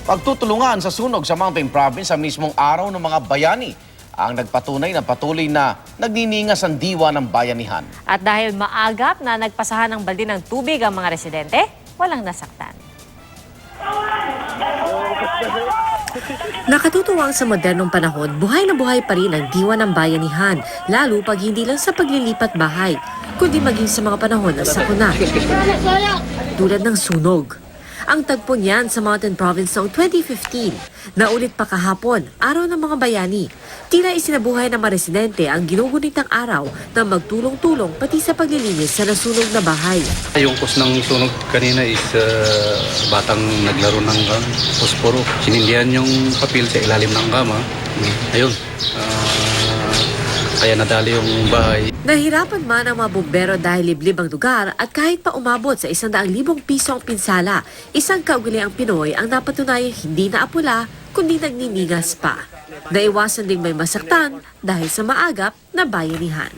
Pagtutulungan sa sunog sa Mountain Province sa mismong araw ng mga bayani ang nagpatunay na patuloy na nagniningas ang diwa ng bayanihan. At dahil maagap na nagpasahan ng balde ng tubig ang mga residente, walang nasaktan. Nakatutuwang sa modernong panahon, buhay na buhay pa rin ang diwa ng bayanihan, lalo pag hindi lang sa paglilipat bahay, kundi maging sa mga panahon ng sakuna, tulad ng sunog. Ang tagpo niyan sa Mountain Province noong 2015, naulit pa kahapon, araw ng mga bayani. Tila isinabuhay ng mga residente ang ginugunitang araw na magtulong-tulong pati sa paglilinis sa nasunog na bahay. Yung cause ng sunog kanina is batang naglaro ng posporo. Sinindihan yung papel sa ilalim ng kama. Ayun, kaya nadali yung bahay. Nahirapan man ang mga bumbero dahil liblib ang lugar at kahit pa umabot sa 100,000 piso ang pinsala, isang kaugaliang Pinoy ang napatunayang hindi naapula kundi nagninigas pa. Naiwasan ding may masaktan dahil sa maagap na bayanihan.